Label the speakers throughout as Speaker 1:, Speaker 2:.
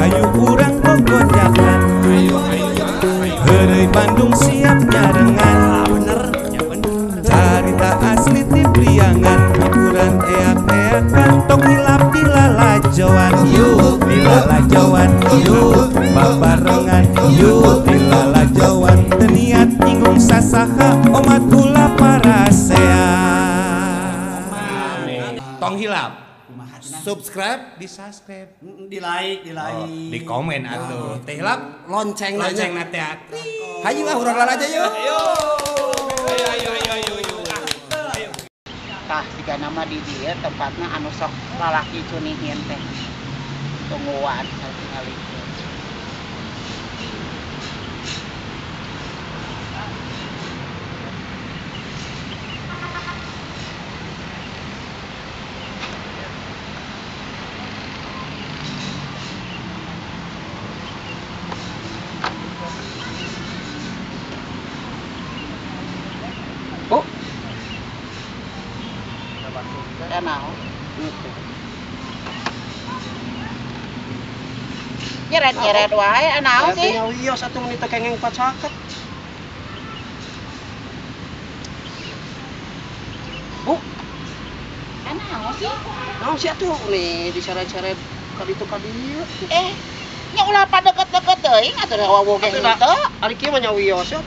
Speaker 1: hayu urang gogodakan. Heureuy Bandung siap nyarengan. Carita asli ti priangan, hiburan eak-eakan, tong hilap di lalajoan. Yuk di lalajoan, yuk babarengan, yuk di lalajoan. Teu niat nyinggung sasaha, omat ulah parasea. Tong hilap. Subscribe, di subscribe,
Speaker 2: di like,
Speaker 1: di komen atuh. Teh hilap
Speaker 2: lonceng
Speaker 1: nate.
Speaker 2: Hayu lah urang aja yuk.
Speaker 3: Tah jika nama di dia tempatnya anu sok lalaki cunihin teh tungguan saya tinggal itu. Naon gitu. Nyeret wae naon sih?
Speaker 2: Nya wios atuh menit kengeng pacaket. Bu.
Speaker 3: Naon sih?
Speaker 2: Naon sih atuh nih diseret-seret ka ditu ka dieu.
Speaker 3: Nya ulah padeket-deket teuing atuh wawoge henteu.
Speaker 2: Ari kieu mah nya wios ya.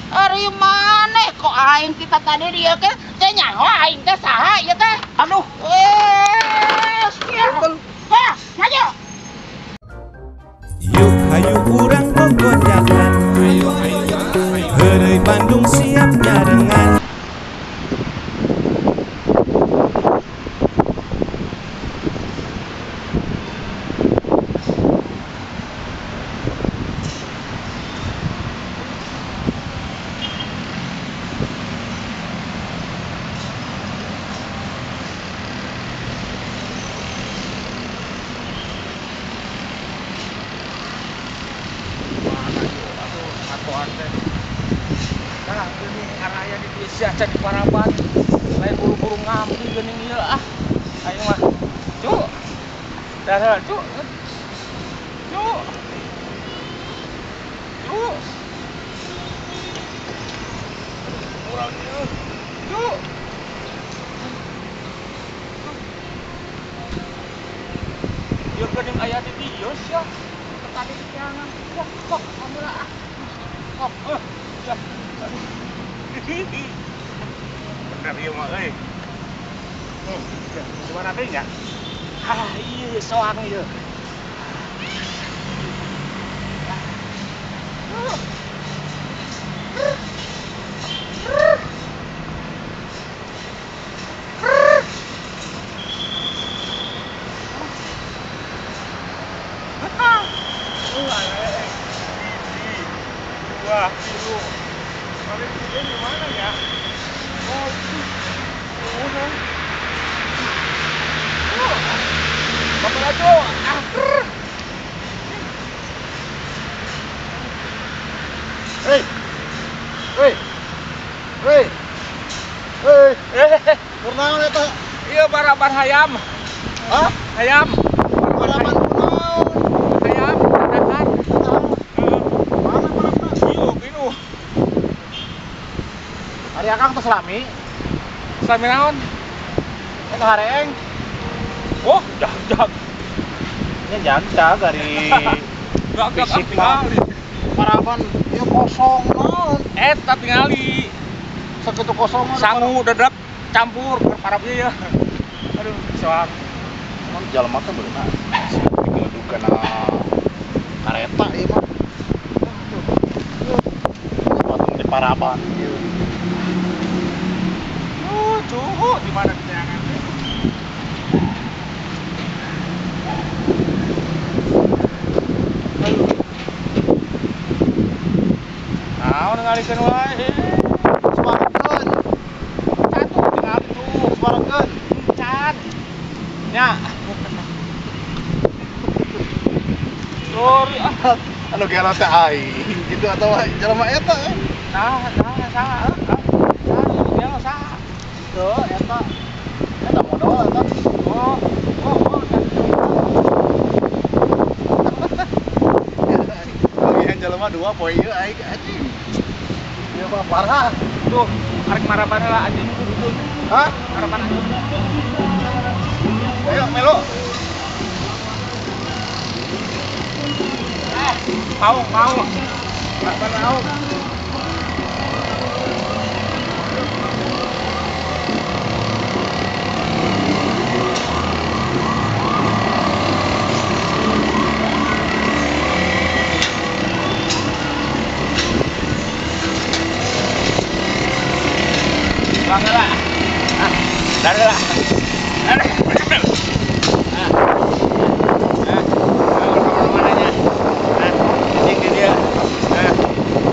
Speaker 3: Ari maneh kok aing kita tadi dia ke teh nyaho aing teh saha ieu teh?
Speaker 2: Aduh,
Speaker 3: Hah, maju.
Speaker 1: Yuk hayu urang gogodakan. Heureuy Bandung siap nyarengan.
Speaker 4: Nah, ini araya di desa cek Parabat. Lain buru-buru ngambil geuning ieu ah. Ayo mah. Cuk. Dah, cuk. Cuk. Cuk. Urang ieu. Cuk. Ieu geuning aya di dieu sia. Tadi jangan. Kok alhamdulillah ah. Kok. Ya. Bener ieu mah euy. Gimana teh nya? Ah, ieu soang ieu. Wah, itu. Kali ini di mana ya? Oh, udah. Bapak Lajo. Hei. Hei. Hei. Hei.
Speaker 2: kurnaon eta?
Speaker 4: Iya barabar hayam.
Speaker 2: Hah?
Speaker 4: Hayam.
Speaker 2: Baraban kunaon?
Speaker 4: Hayam dadakan.
Speaker 2: Mana mana?
Speaker 4: Ginu.
Speaker 2: Ari akang teh salami.
Speaker 4: Salami naon?
Speaker 2: Eta hareeng.
Speaker 4: Oh, jag.
Speaker 2: Nya jag dari
Speaker 4: Gak
Speaker 2: fisik
Speaker 4: tinggali.
Speaker 2: Paraban ieu kosong naon?
Speaker 4: Eta tingali.
Speaker 2: Sakitu kosong mah
Speaker 4: Sangu dadap campur parabnya ya. Aduh, soal.
Speaker 2: emang jalma teh beuna. Digeledugkeun kareta ieu mah. Potong di Paraban ieu.
Speaker 4: Cuhu di mana kesayangan teh? Nah, ngalikeun wae.
Speaker 2: Suarakeun.
Speaker 4: Satu tinggal tuh.
Speaker 2: Suarakeun.
Speaker 4: Can. Nya. Sorry ah.
Speaker 2: Anu gara teh aing gitu atau jalma eta
Speaker 4: saha dia mah saha tuh eta modal eta oh
Speaker 2: yang jelema 2 poe ieu aing anjing.
Speaker 4: dia mah parah tuh arek maraban lah anjing itu
Speaker 2: Hah?
Speaker 4: maraban anjing
Speaker 2: Ayo melo.
Speaker 4: mau
Speaker 2: Maraban naon?
Speaker 4: bangga lah dari lah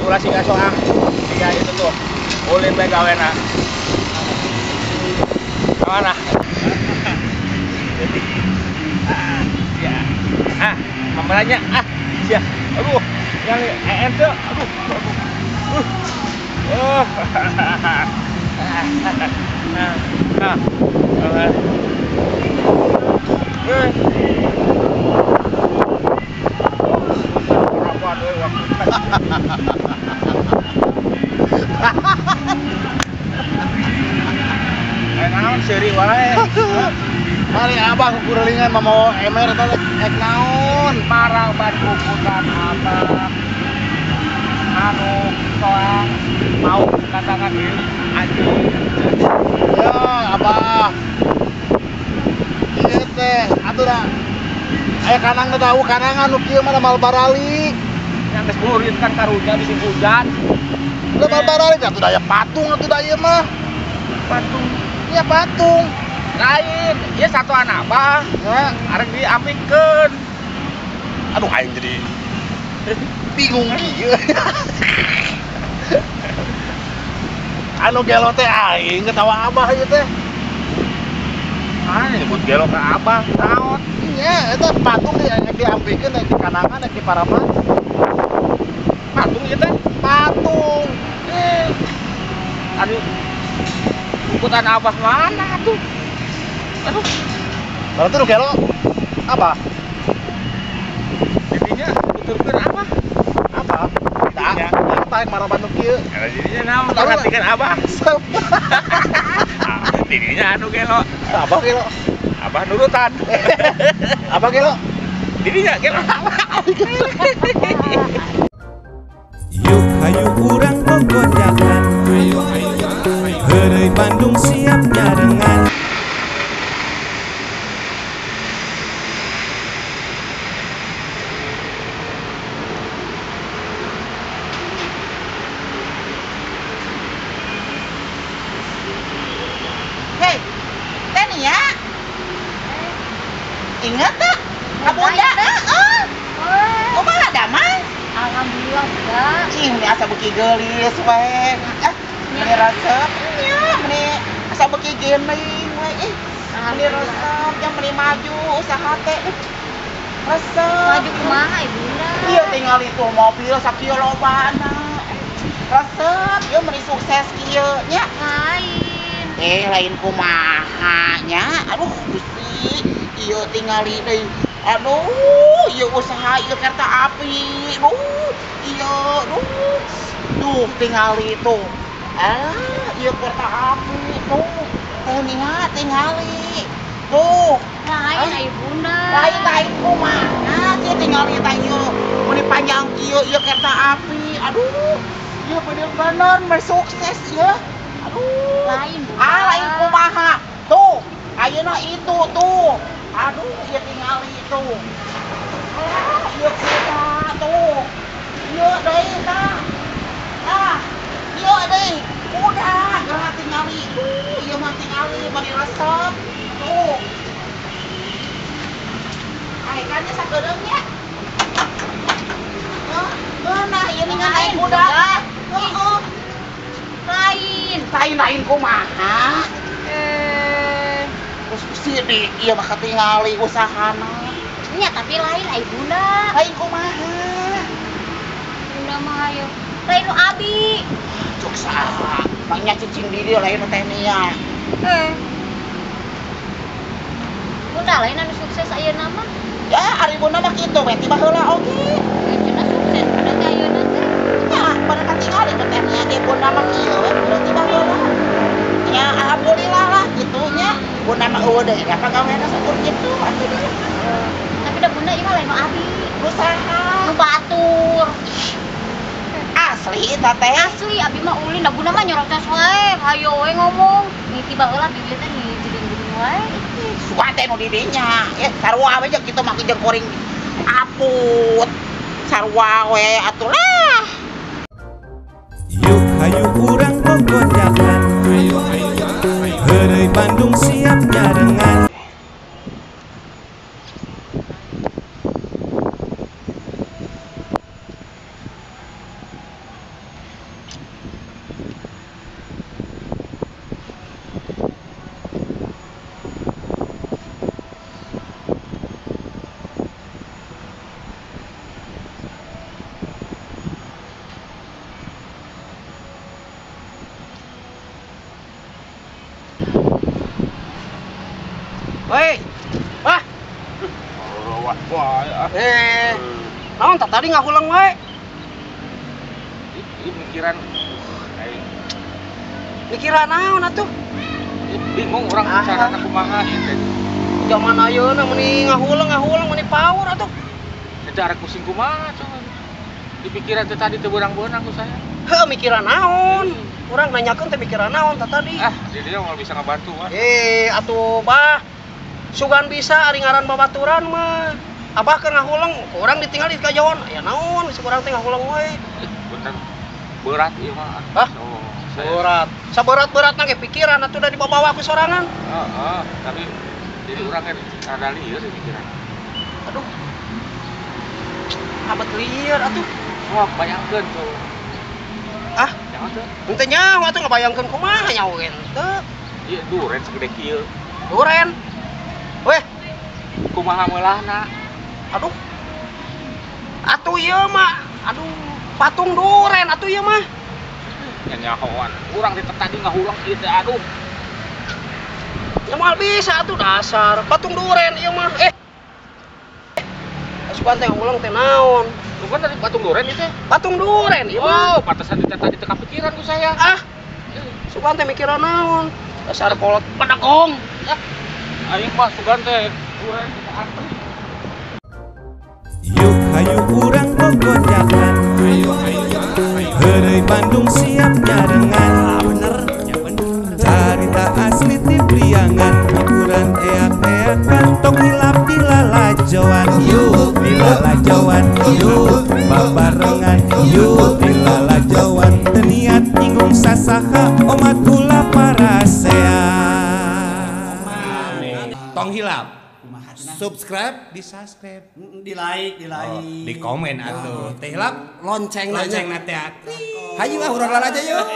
Speaker 4: durasi gak soang tiga itu tuh ulin bae gawena mana ya membelanya sia aduh yang ente aduh naon seuri wae.
Speaker 2: Mari abah kukurelingan mau emer eta ek naon?
Speaker 4: Marang bantukutan abah anu soang mau katakan anjing
Speaker 2: Ya abah. Ieu teh atuh da. Aya kanang teh tahu kanangan nu kieu mah mal barali.
Speaker 4: yang geus beurit kan karunya bisi hujan
Speaker 2: Udah mal barali atuh daya patung atuh da ieu mah.
Speaker 4: patung
Speaker 2: Iya patung.
Speaker 4: lain ieu satu anak abah
Speaker 2: Ya,
Speaker 4: arek diapikeun
Speaker 2: aduh aing jadi bingung kieu. Anu gelo teh aing ketawa abah ieu teh.
Speaker 4: nyebut gelo ke abah naon
Speaker 2: Iya, eta patung diampikeun di kanangan di paraman.
Speaker 4: patung ieu teh
Speaker 2: Patung.
Speaker 4: aduh ikutan abah mana tuh aduh
Speaker 2: Berarti nu gelo apa?
Speaker 4: jadinya tuturkeun abah
Speaker 2: Apa?
Speaker 4: Iya.
Speaker 2: Apa yang maraban nu kieu?
Speaker 4: jadinya naon perhatikan abah dirinya anu gelo
Speaker 2: Apa gelo?
Speaker 4: abah nurutan
Speaker 2: Apa gelo?
Speaker 4: dirinya gelo
Speaker 1: Yuk hayu urang gogodakan Heureuy Bandung siap nyarengan
Speaker 3: Hei, teh nih ya. Ingat tak? Kabunda. Kumaha damai?
Speaker 5: Alhamdulillah enggak.
Speaker 3: Ih, meni asa beuki geulis we. Meni resep nya, meni asa beuki geuning we. Meni resep yang meni maju usaha teh. Resep.
Speaker 5: Maju kumaha Ibunda?
Speaker 3: Iya tinggal itu mobil sakieu lobana. Resep ieu meni sukses kieu nya.
Speaker 5: Lain.
Speaker 3: Lain kumaha nya. Aduh, Gusti. Ieu tingali deui. Aduh, ieu usaha ieu kereta api. Duh, tingali tuh. Ieu kereta api tuh. Teh nia tingali. Tuh.
Speaker 5: Lain Ibunda.
Speaker 3: Lain kumaha sih tingali teh ieu. Mun panjang kieu ieu kereta api. Aduh, ieu bener-bener bersukses ieu. Aduh.
Speaker 5: Lain.
Speaker 3: Lain kumaha. Tuh, ayeuna itu tuh. Aduh, ieu tingali tuh. Ieu kuda tuh. Ieu deui tah. Ieu deui. Kuda geura tingali. Tuh, ieu mah tingali bari resep. Tuh. Aikannya sagedeungnya. Nah, ieu ningan naik kuda. Heeh. Lain kumaha. Terus si di ieu mah katingali usahana.
Speaker 5: Nya tapi lain Ibunda.
Speaker 3: Lain kumaha.
Speaker 5: Ibunda mah ayo. Lain nu abi.
Speaker 3: Cuk saha. Bangnya cicing di dia lain teh nya.
Speaker 5: Bunda lain anu sukses ayeuna mah.
Speaker 3: Ya, ari bunda mah kitu we tiba heula oge.
Speaker 5: Cenah sukses pada teh ayeuna teh.
Speaker 3: Ya, pada katingali teh nya ge bunda mah kieu we bunda tiba heula. Ya, alhamdulillah lah gitunya. Bunda mah eueuh deui apa gaweana sakur kitu atuh deui.
Speaker 5: Tapi da bunda ieu mah lain nu abi.
Speaker 3: Usaha
Speaker 5: Nu batur.
Speaker 3: asli eta teh.
Speaker 5: Asli abi mah ulin da bunda mah nyorotos wae. Hayo we ngomong. Nih tiba heula bibir teh nih jeding-jeding wae.
Speaker 3: Suka teh nu di dinya. Sarua we jeung kitu mah jeung koring aput. Sarua we atuh lah.
Speaker 1: Yuk hayu urang gogojakan. Heureuy Bandung siap nyarengan.
Speaker 3: Hei. Wah,
Speaker 2: Wah,
Speaker 3: naon tadi ngahulang wae?
Speaker 2: ini mikiran
Speaker 3: Mikiran naon atuh?
Speaker 2: bingung orang cara kumaha teh.
Speaker 3: Zaman ayeuna meni ngahulang meni power atuh.
Speaker 2: Cara pusing kumaha coba. Dipikiran teh tadi teu beurang-beurang ku saya.
Speaker 3: Heuh mikiran naon? Urang nanyakeun teh mikiran naon tadi?
Speaker 2: Di dia mau bisa ngebantu mah.
Speaker 3: Atuh bah. Sugan bisa ari ngaran babaturan mah. Abah ke ngahulang, urang ditinggal di kajauan. Ya naon, si urang teh ngahulang wae.
Speaker 2: Bener berat ieu mah.
Speaker 3: Hah?
Speaker 2: Oh,
Speaker 3: Berat. Saberat-beratna ge pikiran atuh da dibawa ku sorangan.
Speaker 2: Tapi jadi urang kan rada lieur pikiran.
Speaker 3: Aduh. Abet lieur atuh.
Speaker 2: Wah, bayangkeun tuh. Jangan tuh.
Speaker 3: Henteu nyaho atuh ngabayangkeun kumaha nyaho ge henteu.
Speaker 2: Ieu duren segede kieu.
Speaker 3: Duren. Weh,
Speaker 2: Kumaha meulahna?
Speaker 3: aduh. Atuh ieu mah, aduh, patung duren atuh ieu mah.
Speaker 2: Nyahoan. Urang tadi ngahulang ieu teh aduh.
Speaker 3: Ya moal bisa atuh dasar patung duren ieu mah. Asupan teh ngulang teh naon?
Speaker 2: Bukan dari patung duren itu?
Speaker 3: Patung duren ieu mah.
Speaker 2: Oh, pantesan tadi teu kapikiran ku saya.
Speaker 3: Supan teh mikiran naon? Dasar kolot pedegong.
Speaker 2: Aing mah sugan teh duren antri.
Speaker 1: Yuk hayu urang gogojakan. Heureuy Bandung siap nyarengan. Bener, ya bener. Carita asli ti Priangan, hiburan eak-eakan, tong hilap di lalajoan. Yuk di lalajoan, yuk babarengan, yuk di lalajoan. Teu niat nyinggung sasaha, omat kula parasean. Tong hilap. Subscribe, di subscribe,
Speaker 6: Di like,
Speaker 1: di komen atuh. Teh hilap
Speaker 6: lonceng
Speaker 1: lonceng nate.
Speaker 6: Hayu lah urang aja yuk.